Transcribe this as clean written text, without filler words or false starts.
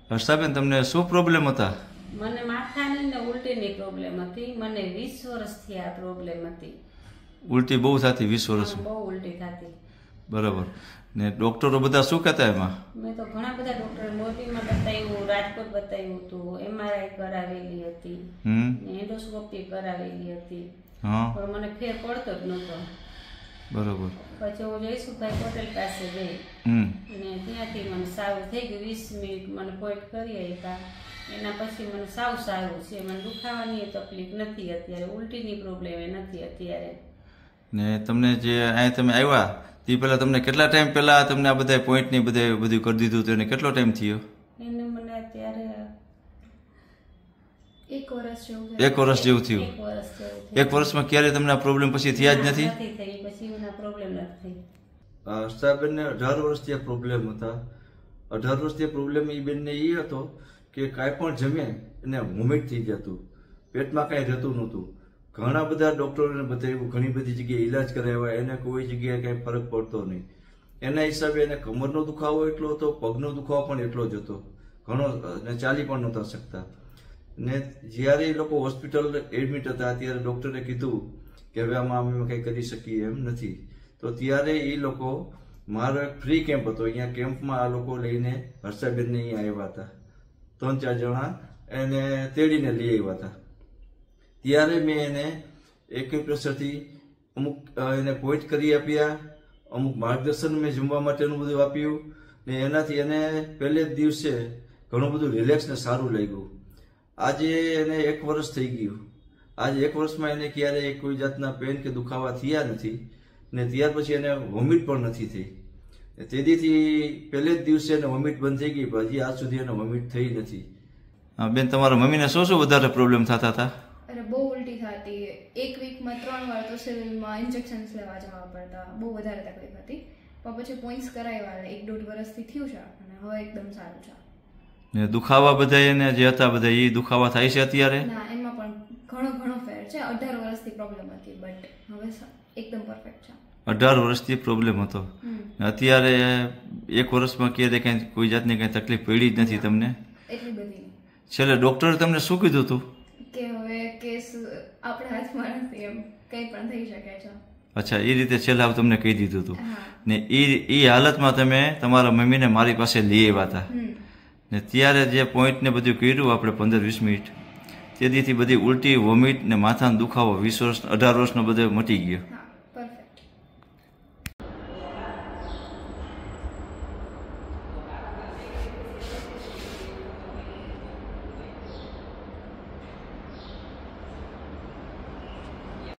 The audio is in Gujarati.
હર્ષાબેન, તમને શું પ્રોબ્લેમ હતા? મને માથાની ને ઉલટીની પ્રોબ્લેમ હતી. મને 20 વર્ષથી આ પ્રોબ્લેમ હતી. ઉલટી બહુ થતી? 20 વર્ષ? બહુ ઉલટી થતી. બરાબર. ને ડોક્ટરો બધા શું કહેતા એમાં? મેં તો ઘણા બધા ડોક્ટર મોરબીમાં બતાવ્યું, રાજકોટ બતાવ્યું હતું, MRI કરાવેલી હતી, એન્ડોસ્કોપી કરાવેલી હતી, પણ મને ફેર પડતો જ નહોતો. બરોબર. પછી હું જયસુભાઈ પટેલ પાસે ગઈ અને ત્યાંથી મને સારું થઈ ગયું. 20 મિનિટ મને પોઈન્ટ કરી આપ્યા. એના પછી મને સાવ સારું છે. મને દુખાવાની તકલીફ નથી અત્યારે, ઉલટીની પ્રોબ્લેમ એ નથી અત્યારે. ને તમને જે અહીં તમે આવ્યા તે પહેલા તમને કેટલા ટાઈમ પહેલા તમને આ બધા પોઈન્ટ ની બધું કરી દીધું તેને કેટલો ટાઈમ થયો? એને મને અત્યારે 1 વર્ષ જેવું થયું. 1 વર્ષમાં ક્યારે તમને આ પ્રોબ્લેમ પછી થયા જ નથી? હર્ષાબેન ને 18 વર્ષથી આ પ્રોબ્લેમ હતા. 18 વર્ષથી પ્રોબ્લેમ એ બેનને એ હતો કે કાંઈ પણ જમે એને વોમિટ થઈ જતું, પેટમાં કાંઈ રહેતું નહોતું. ઘણા બધા ડોક્ટરોને બતાવ્યું, ઘણી બધી જગ્યાએ ઈલાજ કરાવ્યા, એને કોઈ જગ્યાએ કાંઈ ફરક પડતો નહીં. એના હિસાબે એને કમરનો દુખાવો એટલો હતો, પગનો દુખાવો પણ એટલો જ હતો, ઘણો, ને ચાલી પણ નહોતા શકતા. ને જ્યારે એ લોકો હોસ્પિટલ એડમિટ હતા ત્યારે ડોક્ટરે કીધું કે હવે આમાં અમે કંઈ કરી શકીએ એમ નથી. તો ત્યારે એ લોકો, મારો એક ફ્રી કેમ્પ હતો, અહીંયા કેમ્પમાં આ લોકો લઈને હર્ષાબેનને અહીંયા આવ્યા હતા. 3-4 જણા એને તેડીને લઈ આવ્યા હતા. ત્યારે મેં એને એક્યુપ્રેશરથી અમુક એને પોઈન્ટ કરી આપ્યા, અમુક માર્ગદર્શન મેં જમવા માટેનું બધું આપ્યું, ને એનાથી એને પહેલે જ દિવસે ઘણું બધું રિલેક્સ ને સારું લાગ્યું. આજે એને 1 વર્ષ થઈ ગયું. આજે 1 વર્ષમાં એને ક્યારેય કોઈ જાતના પેન કે દુખાવા થયા નથી, ને ત્યાર પછી એને વોમિટ પણ નથી થઈ. તેથી પહેલે જ દિવસે એને વોમિટ બંધ થઈ ગઈ, પણ હજી આજ સુધી એને વોમિટ થઈ નથી. બેન, તમારા મમ્મીને શું વધારે પ્રોબ્લેમ થતા હતા? અરે બહુ ઉલટી થતી. 1 વીકમાં 3 વાર તો સિવિલમાં ઇન્જેક્શન્સ લેવા જવા પડતા. બહુ વધારે તકલીફ હતી. પણ પછી પોઈન્ટ્સ કરાવ્યા, 1-1.5 વર્ષથી થયું છે અને હવે એકદમ સારું છે. ને દુખાવા બધા એને જે હતા બધા એ દુખાવા થાય છે અત્યારે? ના, એમાં પણ ઘણો ફેર છે. 18 વર્ષથી પ્રોબ્લેમ હતી, બટ હવે એકદમ પરફેક્ટ છે. 18 વર્ષથી પ્રોબ્લેમ હતો, અત્યારે 1 વર્ષમાં ક્યારે કઈ કોઈ જાતની કઈ તકલીફ પડી જ નથી તમને? એટલી બધી. છેલ્લે ડોક્ટરે તમને શું કીધું હતું? કે હવે કેસ આપણા હાથમાં નથી, એમ કંઈ પણ થઈ શકે છે. અચ્છા, એ રીતે છેલ્લે તમને કહી દીધું હતું. ને એ હાલતમાં તમે તમારા મમ્મીને મારી પાસે લઈ આવ્યા હતા, ને ત્યારે જે પોઈન્ટ ને બધું કર્યું આપણે 15-20 મિનિટ, તેથી બધી ઉલટી, વોમિટ ને માથાનો દુખાવો 18 વર્ષનો બધો મટી ગયો.